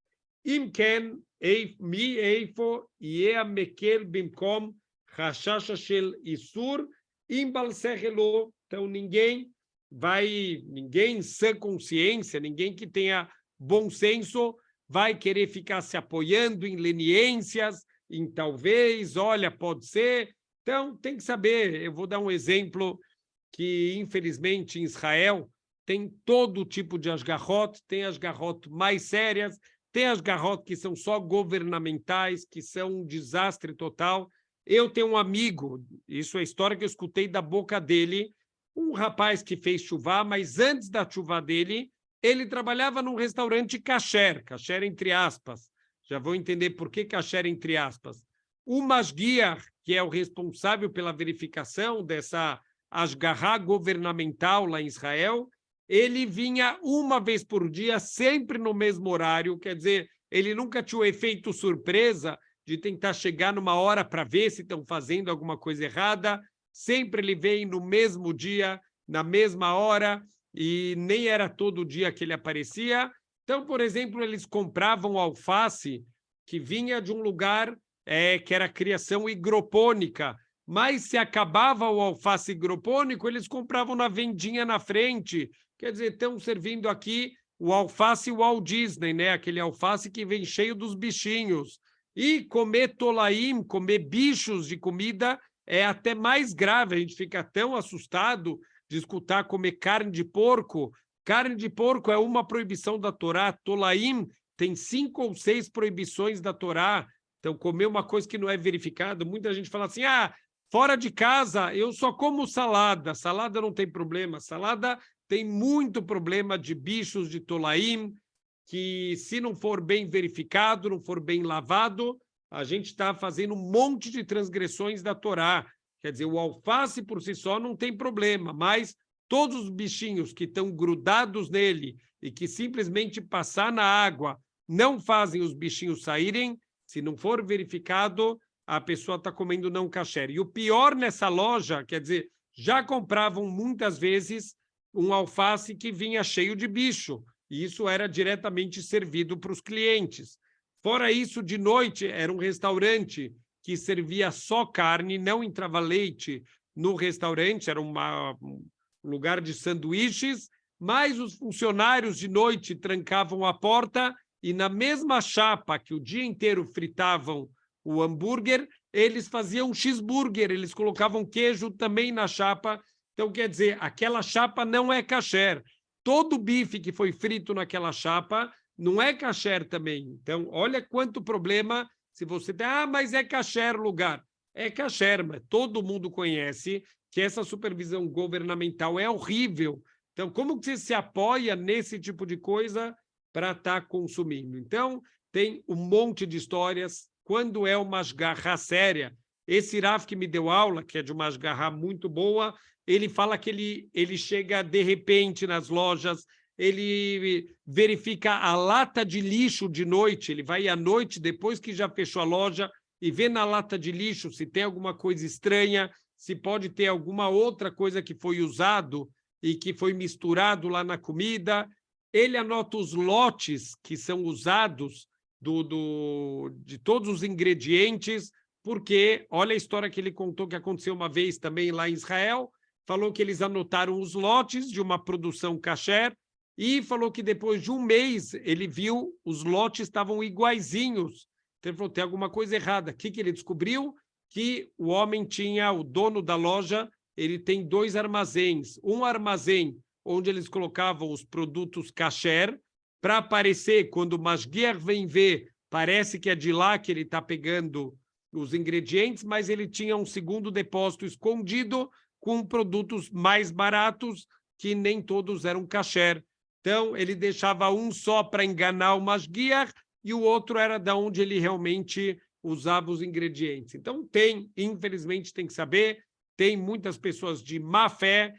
Im ken mi eifo yea mekel bimkom rachasha shel isur im balsechelo. Então, ninguém em sã consciência, ninguém que tenha bom senso, vai querer ficar se apoiando em leniências, em talvez, olha, pode ser. Então, tem que saber. Eu vou dar um exemplo que, infelizmente, em Israel, tem todo tipo de asgarrot, tem asgarrot mais sérias, tem asgarrot que são só governamentais, que são um desastre total. Eu tenho um amigo, isso é a história que eu escutei da boca dele, um rapaz que fez chuvá, mas antes da chuvá dele, ele trabalhava num restaurante kasher, kasher entre aspas. Já vou entender por que kasher entre aspas. O masguiar, que é o responsável pela verificação dessa Ashgaha governamental lá em Israel, ele vinha uma vez por dia, sempre no mesmo horário, quer dizer, ele nunca tinha o efeito surpresa de tentar chegar numa hora para ver se estão fazendo alguma coisa errada, sempre ele vem no mesmo dia, na mesma hora, e nem era todo dia que ele aparecia. Então, por exemplo, eles compravam alface que vinha de um lugar que era criação hidropônica, mas se acabava o alface hidropônico, eles compravam na vendinha na frente. Quer dizer, estão servindo aqui o alface Walt Disney, né? Aquele alface que vem cheio dos bichinhos. E comer tolaim, comer bichos de comida, é até mais grave. A gente fica tão assustado de escutar comer carne de porco. Carne de porco é uma proibição da Torá. Tolaim tem 5 ou 6 proibições da Torá. Então, comer uma coisa que não é verificada, muita gente fala assim, fora de casa, eu só como salada. Salada não tem problema. Salada tem muito problema de bichos de tolaim, que se não for bem verificado, não for bem lavado, a gente está fazendo um monte de transgressões da Torá. Quer dizer, o alface por si só não tem problema, mas todos os bichinhos que estão grudados nele e que simplesmente passar na água não fazem os bichinhos saírem, se não for verificado, a pessoa está comendo não kasher. E o pior nessa loja, quer dizer, já compravam muitas vezes um alface que vinha cheio de bicho, e isso era diretamente servido para os clientes. Fora isso, de noite, era um restaurante que servia só carne, não entrava leite no restaurante, era um lugar de sanduíches, mas os funcionários de noite trancavam a porta e na mesma chapa que o dia inteiro fritavam o hambúrguer, eles faziam um cheeseburger, eles colocavam queijo também na chapa. Então, quer dizer, aquela chapa não é kasher. Todo bife que foi frito naquela chapa não é kasher também. Então, olha quanto problema se você tem... mas é kasher o lugar. É kasher, mas todo mundo conhece que essa supervisão governamental é horrível. Então, como que você se apoia nesse tipo de coisa para estar consumindo? Então, tem um monte de histórias. Quando é uma ashgaha séria, esse Rav que me deu aula, que é de uma ashgaha muito boa, ele fala que ele chega de repente nas lojas, ele verifica a lata de lixo de noite, ele vai à noite, depois que já fechou a loja, e vê na lata de lixo se tem alguma coisa estranha, se pode ter alguma outra coisa que foi usado e que foi misturado lá na comida. Ele anota os lotes que são usados de todos os ingredientes, porque olha a história que ele contou que aconteceu uma vez também lá em Israel, falou que eles anotaram os lotes de uma produção kasher e falou que depois de um mês ele viu os lotes estavam iguaizinhos. Então ele falou, tem alguma coisa errada. O que ele descobriu? Que o homem tinha, o dono da loja, ele tem 2 armazéns. Um armazém onde eles colocavam os produtos kasher, para aparecer, quando o Mashgiach vem ver, parece que é de lá que ele está pegando os ingredientes, mas ele tinha um segundo depósito escondido com produtos mais baratos, que nem todos eram kasher. Então, ele deixava um só para enganar o Mashgiach e o outro era de onde ele realmente usava os ingredientes. Então, infelizmente, tem que saber, tem muitas pessoas de má fé,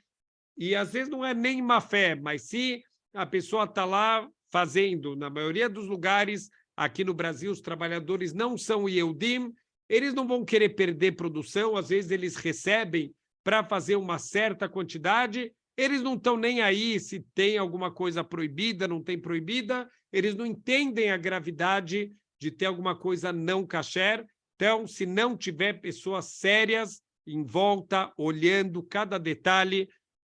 e às vezes não é nem má fé, mas se a pessoa está lá fazendo, na maioria dos lugares, aqui no Brasil, os trabalhadores não são Yehudim, eles não vão querer perder produção, às vezes eles recebem para fazer uma certa quantidade, eles não estão nem aí se tem alguma coisa proibida, não tem proibida, eles não entendem a gravidade de ter alguma coisa não kasher. Então, se não tiver pessoas sérias em volta, olhando cada detalhe.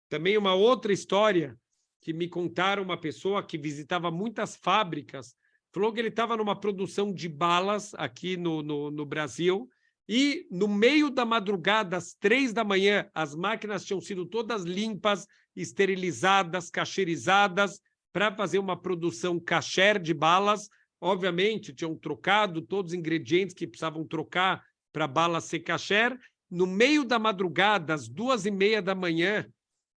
Também uma outra história que me contaram, uma pessoa que visitava muitas fábricas, falou que ele estava numa produção de balas aqui no Brasil, e no meio da madrugada, às 3 da manhã, as máquinas tinham sido todas limpas, esterilizadas, cacherizadas, para fazer uma produção kasher de balas. Obviamente, tinham trocado todos os ingredientes que precisavam trocar para a bala ser kasher. No meio da madrugada, às 2h30 da manhã,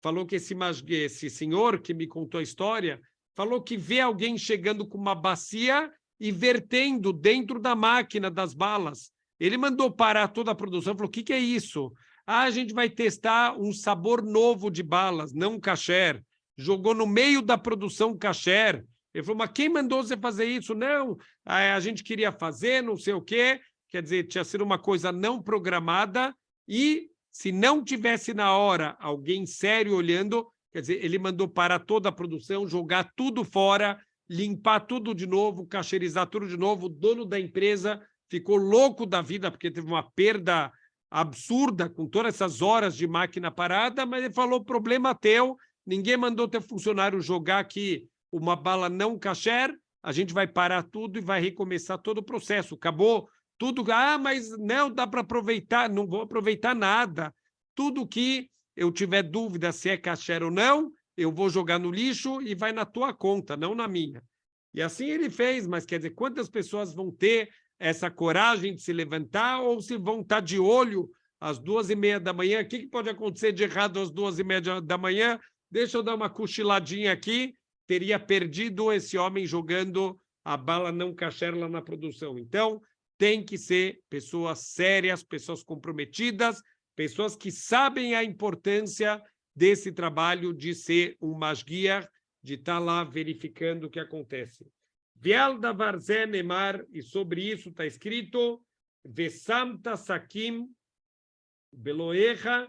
falou que esse senhor que me contou a história, falou que vê alguém chegando com uma bacia e vertendo dentro da máquina das balas. Ele mandou parar toda a produção, falou, o que é isso? a gente vai testar um sabor novo de balas, não kasher. Jogou no meio da produção kasher. Ele falou, mas quem mandou você fazer isso? Não, a gente queria fazer, não sei o quê. Quer dizer, tinha sido uma coisa não programada e, se não tivesse na hora alguém sério olhando, quer dizer, ele mandou parar toda a produção, jogar tudo fora, limpar tudo de novo, cacherizar tudo de novo. O dono da empresa ficou louco da vida, porque teve uma perda absurda com todas essas horas de máquina parada, mas ele falou, problema teu, ninguém mandou teu funcionário jogar aqui uma bala não kasher, a gente vai parar tudo e vai recomeçar todo o processo. Acabou tudo. Ah, mas não dá para aproveitar, não vou aproveitar nada. Tudo que eu tiver dúvida se é kasher ou não, eu vou jogar no lixo e vai na tua conta, não na minha. E assim ele fez, mas quer dizer, quantas pessoas vão ter essa coragem de se levantar ou se vão estar de olho às 2h30 da manhã? O que pode acontecer de errado às 2h30 da manhã? Deixa eu dar uma cochiladinha aqui. Teria perdido esse homem jogando a bala não kasher lá na produção. Então, tem que ser pessoas sérias, pessoas comprometidas, pessoas que sabem a importância desse trabalho de ser um mashgiach, de estar lá verificando o que acontece. Vial da Varzé Nemar, e sobre isso está escrito, Vesamta Sakim Beloecha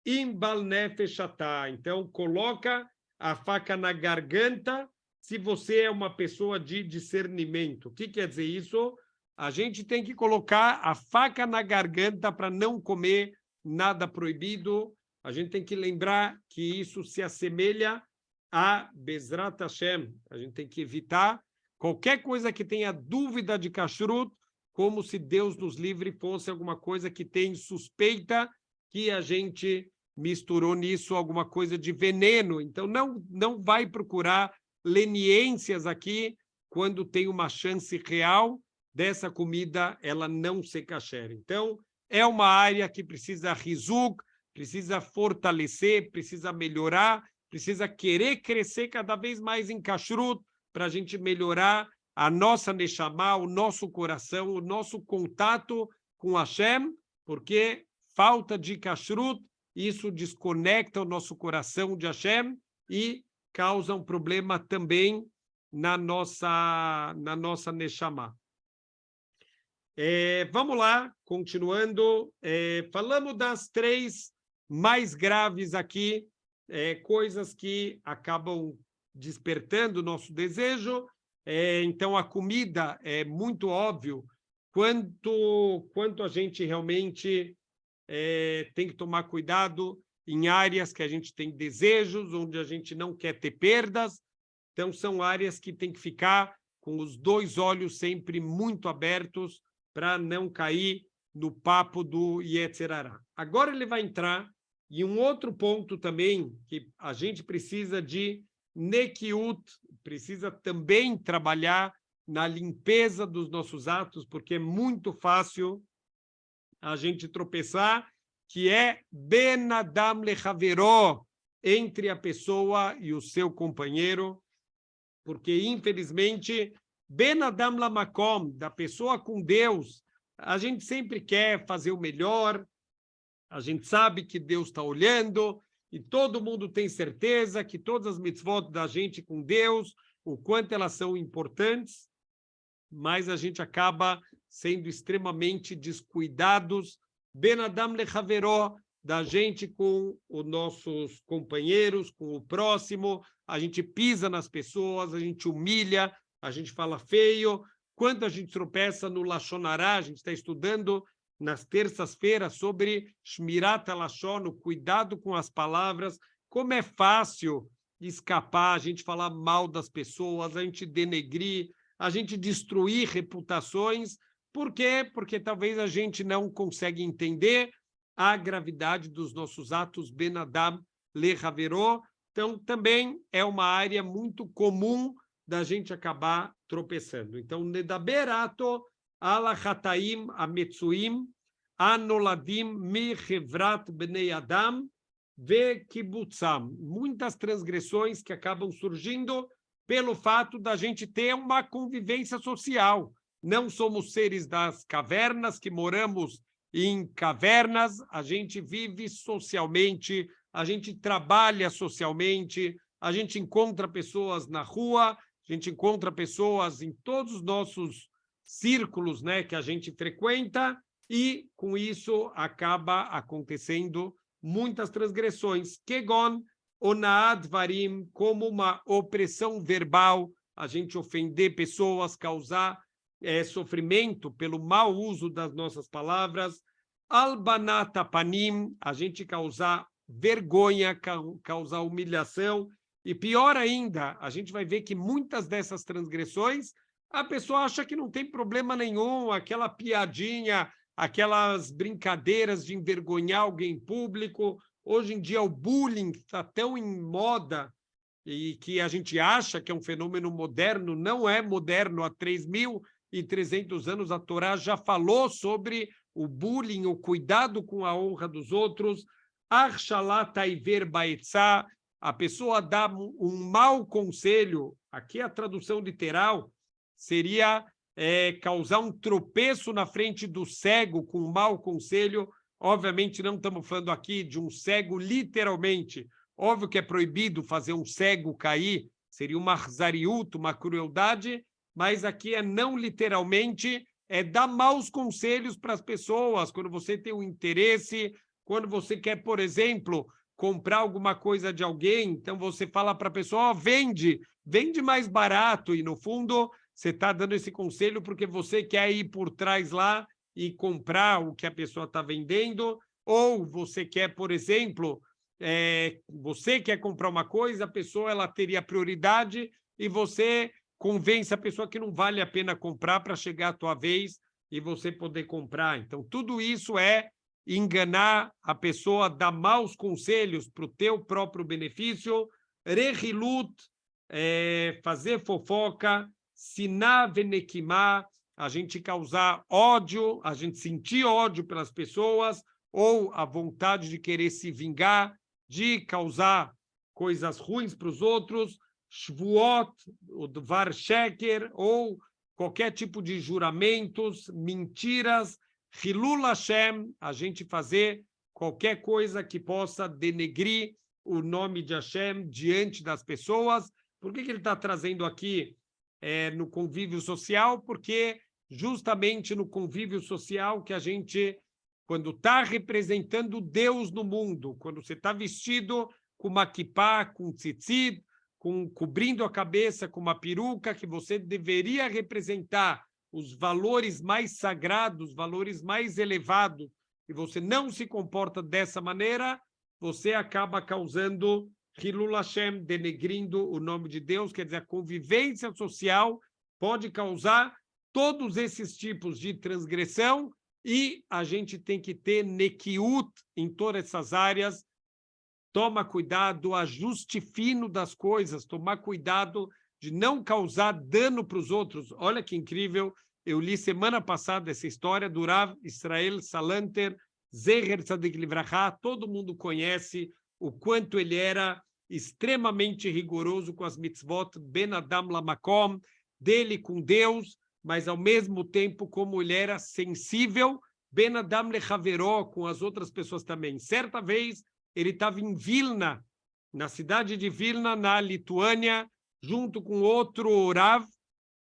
Imbal Nefesh Atah. Então, coloca a faca na garganta se você é uma pessoa de discernimento. O que quer dizer isso? A gente tem que colocar a faca na garganta para não comer nada proibido. A gente tem que lembrar que isso se assemelha a Bezrat Hashem. A gente tem que evitar qualquer coisa que tenha dúvida de kashrut, como se Deus nos livre fosse alguma coisa que tem suspeita que a gente misturou nisso alguma coisa de veneno. Então, não vai procurar leniências aqui quando tem uma chance real dessa comida ela não ser kasher. Então, é uma área que precisa rizuk, precisa fortalecer, precisa melhorar, precisa querer crescer cada vez mais em kashrut para a gente melhorar a nossa neshama, o nosso coração, o nosso contato com Hashem, porque falta de kashrut, isso desconecta o nosso coração de Hashem e causa um problema também na nossa neshama. Vamos lá, continuando. Falamos das 3 mais graves aqui, coisas que acabam despertando o nosso desejo. Então, a comida é muito óbvio quanto a gente realmente tem que tomar cuidado em áreas que a gente tem desejos, onde a gente não quer ter perdas. Então, são áreas que tem que ficar com os 2 olhos sempre muito abertos para não cair no papo do Yetzer Hara. Agora ele vai entrar em um outro ponto também, que a gente precisa de Nekiut, precisa também trabalhar na limpeza dos nossos atos, porque é muito fácil a gente tropeçar, que é Ben Adam Lechaveró, entre a pessoa e o seu companheiro, porque, infelizmente, Ben Adam Lamakom, da pessoa com Deus, a gente sempre quer fazer o melhor, a gente sabe que Deus está olhando, e todo mundo tem certeza que todas as mitzvot da gente com Deus, o quanto elas são importantes, mas a gente acaba sendo extremamente descuidados, Ben Adam Lechaveró, da gente com os nossos companheiros, com o próximo, a gente pisa nas pessoas, a gente humilha, a gente fala feio. Quando a gente tropeça no Lashon Hara, a gente está estudando nas terças-feiras sobre Shmirat HaLashon, o cuidado com as palavras, como é fácil escapar, a gente falar mal das pessoas, a gente denegrir, a gente destruir reputações. Por quê? Porque talvez a gente não consegue entender a gravidade dos nossos atos Ben Adam Lechaveró. Então, também é uma área muito comum da gente acabar tropeçando. Então, Nedaberato ala chataim ametzuim anoladim mi chevrat bnei adam ve kibutzam. Muitas transgressões que acabam surgindo pelo fato da gente ter uma convivência social. Não somos seres das cavernas que moramos em cavernas, a gente vive socialmente, a gente trabalha socialmente, a gente encontra pessoas na rua, a gente encontra pessoas em todos os nossos círculos, né, que a gente frequenta, e com isso acaba acontecendo muitas transgressões. Kegon onaad varim, como uma opressão verbal, a gente ofender pessoas, causar sofrimento pelo mau uso das nossas palavras. Albanata panim, a gente causar vergonha, causar humilhação. E pior ainda, a gente vai ver que muitas dessas transgressões, a pessoa acha que não tem problema nenhum, aquela piadinha, aquelas brincadeiras de envergonhar alguém em público. Hoje em dia o bullying está tão em moda e que a gente acha que é um fenômeno moderno, não é moderno. Há 3.300 anos a Torá já falou sobre o bullying, o cuidado com a honra dos outros. A pessoa dá um mau conselho, aqui a tradução literal seria causar um tropeço na frente do cego com um mau conselho. Obviamente não estamos falando aqui de um cego literalmente. Óbvio que é proibido fazer um cego cair, seria uma zariúta, uma crueldade, mas aqui é não literalmente, é dar maus conselhos para as pessoas, quando você tem um interesse, quando você quer, por exemplo, comprar alguma coisa de alguém, então você fala para a pessoa, oh, vende mais barato, e no fundo você está dando esse conselho porque você quer ir por trás lá e comprar o que a pessoa está vendendo, ou você quer, por exemplo, você quer comprar uma coisa, a pessoa ela teria prioridade e você convence a pessoa que não vale a pena comprar para chegar a tua vez e você poder comprar. Então, tudo isso é enganar a pessoa, dar maus conselhos para o teu próprio benefício. Rehilut, fazer fofoca, siná venekimá, a gente causar ódio, a gente sentir ódio pelas pessoas, ou a vontade de querer se vingar, de causar coisas ruins para os outros, shvuot, o dvar sheker, ou qualquer tipo de juramentos, mentiras, hilul Hashem, a gente fazer qualquer coisa que possa denegrir o nome de Hashem diante das pessoas. Por que ele está trazendo aqui no convívio social? Porque justamente no convívio social que a gente, quando está representando Deus no mundo, quando você está vestido com uma kippá, com tzitzit, cobrindo a cabeça com uma peruca, que você deveria representar os valores mais sagrados, valores mais elevados, e você não se comporta dessa maneira, você acaba causando Hilul Hashem, denegrindo o nome de Deus. Quer dizer, a convivência social pode causar todos esses tipos de transgressão, e a gente tem que ter nekiut em todas essas áreas. Toma cuidado, ajuste fino das coisas, tomar cuidado de não causar dano para os outros. Olha que incrível, eu li semana passada essa história do Rav Israel Salanter, Zeher Tzadik Livracha, todo mundo conhece o quanto ele era extremamente rigoroso com as mitzvot, Ben Adam Lamakom, dele com Deus, mas ao mesmo tempo como ele era sensível, Ben Adam Lechaveró, com as outras pessoas também. Certa vez, ele estava em Vilna, na cidade de Vilna, na Lituânia, junto com outro Rav,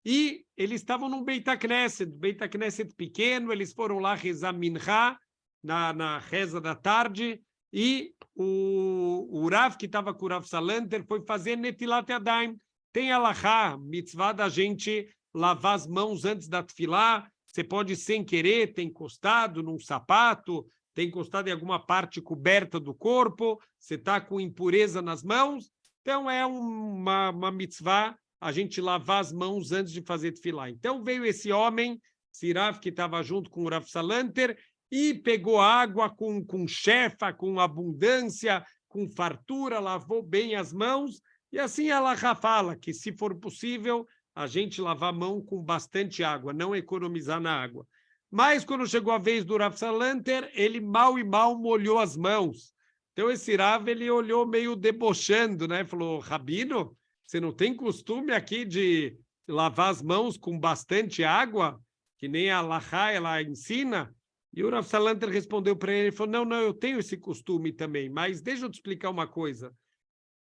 e eles estavam num Beit HaKnesset pequeno, eles foram lá rezar Mincha, na reza da tarde, e o Rav, que estava com o Rav Salanter, foi fazer Netilat Yadayim. Tem alahá, mitzvah da gente lavar as mãos antes da tefilá. Você pode, sem querer, ter encostado num sapato, ter encostado em alguma parte coberta do corpo, você está com impureza nas mãos. Então, é uma mitzvah a gente lavar as mãos antes de fazer tefilá. Então, veio esse homem, Sirav, que estava junto com o Rav Salanter, e pegou água com chefa, com abundância, com fartura, lavou bem as mãos, e assim ela fala que, se for possível, a gente lavar a mão com bastante água, não economizar na água. Mas, quando chegou a vez do Rav Salanter, ele mal e mal molhou as mãos. Então, esse Rav, ele olhou meio debochando, né? Falou, Rabino, você não tem costume aqui de lavar as mãos com bastante água, que nem a Alahá ela ensina? E o Rav Salanter respondeu para ele, falou, não, eu tenho esse costume também, mas deixa eu te explicar uma coisa.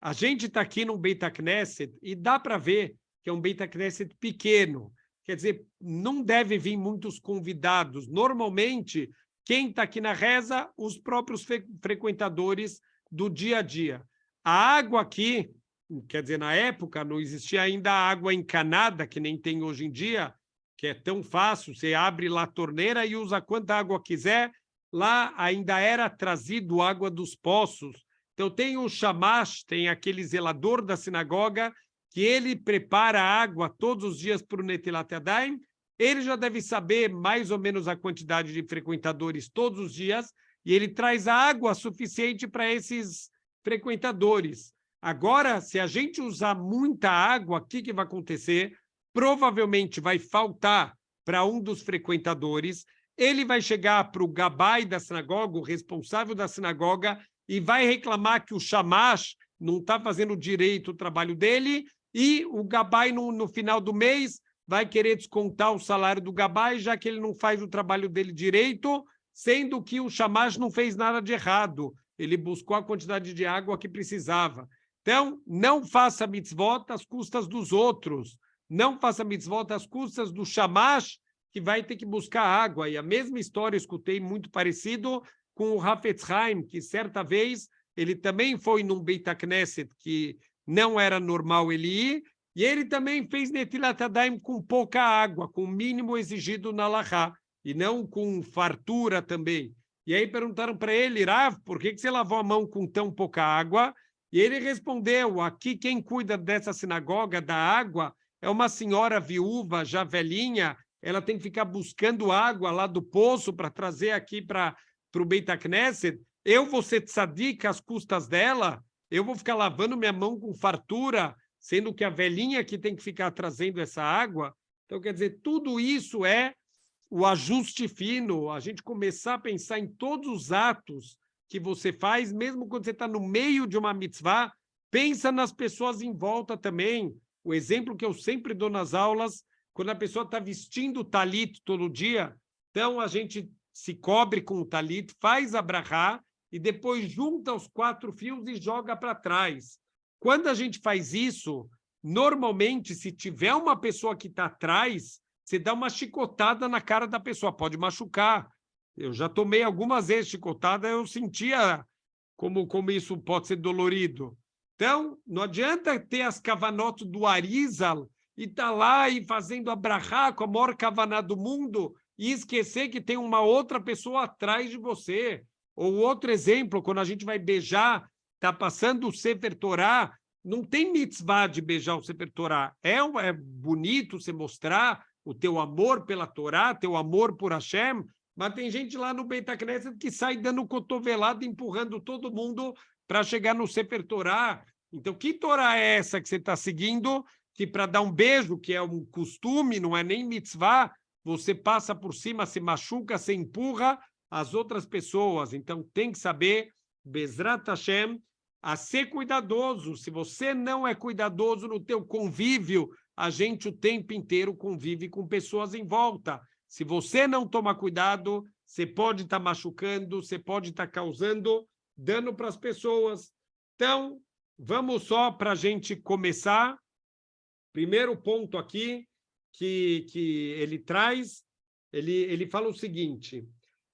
A gente está aqui num Beit HaKnesset e dá para ver que é um Beit HaKnesset pequeno. Quer dizer, não deve vir muitos convidados. Normalmente, quem está aqui na reza, os próprios frequentadores do dia a dia. A água aqui, quer dizer, na época, não existia ainda água encanada, que nem tem hoje em dia, que é tão fácil, você abre lá a torneira e usa quanta água quiser. Lá ainda era trazido água dos poços. Então, tem o shamash, tem aquele zelador da sinagoga, que ele prepara água todos os dias para o Netilat Yadayim. Ele já deve saber mais ou menos a quantidade de frequentadores todos os dias, e ele traz água suficiente para esses frequentadores. Agora, se a gente usar muita água, o que vai acontecer? Provavelmente vai faltar para um dos frequentadores, ele vai chegar para o gabai da sinagoga, o responsável da sinagoga, e vai reclamar que o shamash não está fazendo direito o trabalho dele, e o gabai, no final do mês, vai querer descontar o salário do gabai, já que ele não faz o trabalho dele direito, sendo que o shamash não fez nada de errado. Ele buscou a quantidade de água que precisava. Então, não faça mitzvot às custas dos outros. Não faça mitzvot às custas do shamash, que vai ter que buscar água. E a mesma história eu escutei muito parecido com o Hafetz Haim, que certa vez ele também foi num Beit HaKnesset que não era normal ele ir, e ele também fez Netilat Yadayim com pouca água, com o mínimo exigido na Halachá, e não com fartura também. E aí perguntaram para ele, Rav, por que você lavou a mão com tão pouca água? E ele respondeu, aqui quem cuida dessa sinagoga, da água, é uma senhora viúva, já velhinha, ela tem que ficar buscando água lá do poço para trazer aqui para o Beit HaKnesset. Eu vou ser tzadik às custas dela? Eu vou ficar lavando minha mão com fartura, sendo que a velhinha que tem que ficar trazendo essa água? Então, quer dizer, tudo isso é o ajuste fino, a gente começar a pensar em todos os atos que você faz, mesmo quando você está no meio de uma mitzvah, pensa nas pessoas em volta também. O exemplo que eu sempre dou nas aulas, quando a pessoa está vestindo o talit todo dia, então a gente se cobre com o talit, faz a brachá e depois junta os 4 fios e joga para trás. Quando a gente faz isso, normalmente, se tiver uma pessoa que está atrás, você dá uma chicotada na cara da pessoa, pode machucar. Eu já tomei algumas vezes chicotada, eu sentia como isso pode ser dolorido. Então, não adianta ter as cavanotas do Arizal e estar lá e fazendo a brachá com a maior kavaná do mundo e esquecer que tem uma outra pessoa atrás de você. Ou outro exemplo, quando a gente vai beijar, está passando o Sefer Torá, não tem mitzvah de beijar o Sefer Torá. É bonito você mostrar o teu amor pela Torá, teu amor por Hashem, mas tem gente lá no Beit HaKnesset que sai dando cotovelada, empurrando todo mundo para chegar no Sefer Torá. Então, que Torá é essa que você está seguindo? Que para dar um beijo, que é um costume, não é nem mitzvah, você passa por cima, se machuca, se empurra as outras pessoas. Então, tem que saber, Bezrat Hashem, a ser cuidadoso. Se você não é cuidadoso no teu convívio, a gente o tempo inteiro convive com pessoas em volta. Se você não tomar cuidado, você pode estar machucando, você pode estar causando dano para as pessoas. Então, vamos só para a gente começar. Primeiro ponto aqui que ele traz, ele fala o seguinte,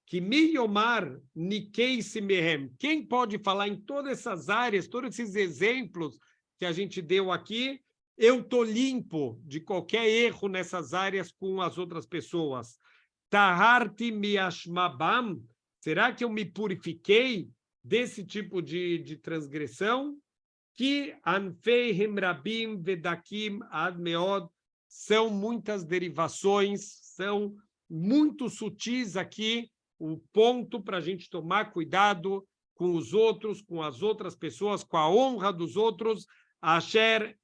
que Miyomar Nikei Simehem, quem pode falar em todas essas áreas, todos esses exemplos que a gente deu aqui, eu estou limpo de qualquer erro nessas áreas com as outras pessoas. Taharti miashmabam, será que eu me purifiquei desse tipo de transgressão? Que anfeihim rabim vedakim ad meod, são muitas derivações, são muito sutis aqui, o ponto para a gente tomar cuidado com os outros, com as outras pessoas, com a honra dos outros, asher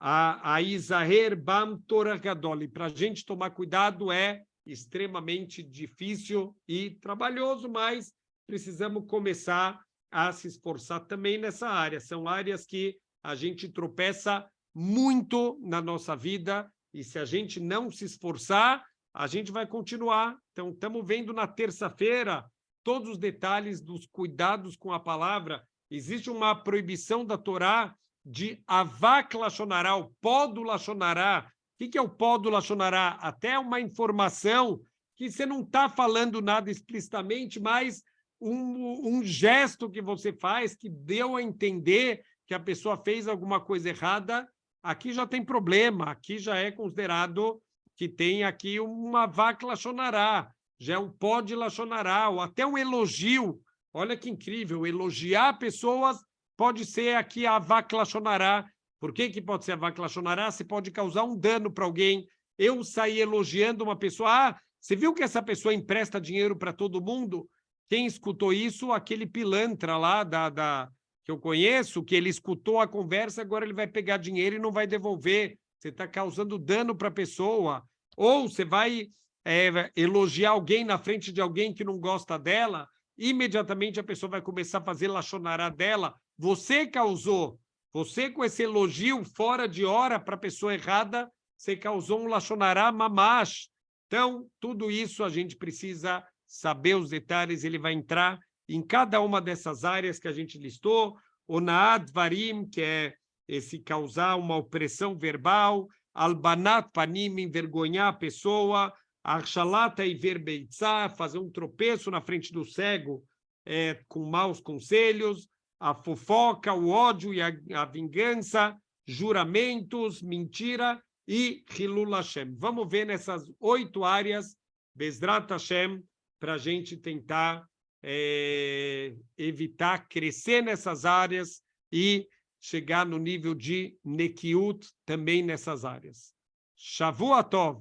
a Isaher Bam Torah Gadol. Para a gente tomar cuidado é extremamente difícil e trabalhoso, mas precisamos começar a se esforçar também nessa área. São áreas que a gente tropeça muito na nossa vida e se a gente não se esforçar, a gente vai continuar Então, estamos vendo na terça-feira todos os detalhes dos cuidados com a palavra. Existe uma proibição da Torá de avak lashonará, o pó do lashonará. O que é o pó do lashonará? Até uma informação que você não está falando nada explicitamente, mas um gesto que você faz que deu a entender que a pessoa fez alguma coisa errada, aqui já tem problema, aqui já é considerado que tem aqui uma avak lashonará, já é um pó de lashonará, ou até um elogio. Olha que incrível, elogiar pessoas pode ser aqui a avak lashonará. Por que pode ser a avak lashonará? Se pode causar um dano para alguém. Eu sair elogiando uma pessoa, você viu que essa pessoa empresta dinheiro para todo mundo? Quem escutou isso? Aquele pilantra lá que eu conheço, que ele escutou a conversa, agora ele vai pegar dinheiro e não vai devolver. Você está causando dano para a pessoa. Ou você vai elogiar alguém na frente de alguém que não gosta dela, imediatamente a pessoa vai começar a fazer lachonará dela. Você causou, você com esse elogio fora de hora para a pessoa errada, você causou um lachonará mamash. Então, tudo isso a gente precisa saber os detalhes, ele vai entrar em cada uma dessas áreas que a gente listou, o Naad Varim, que é esse causar uma opressão verbal, Albanat Panim, envergonhar a pessoa, Arshalata Iver Beitzá, fazer um tropeço na frente do cego com maus conselhos, a fofoca, o ódio e a vingança, juramentos, mentira e Hilul Hashem. Vamos ver nessas 8 áreas, Bezrat Hashem, para a gente tentar evitar crescer nessas áreas e chegar no nível de Nekiut também nessas áreas. Shavua Tov.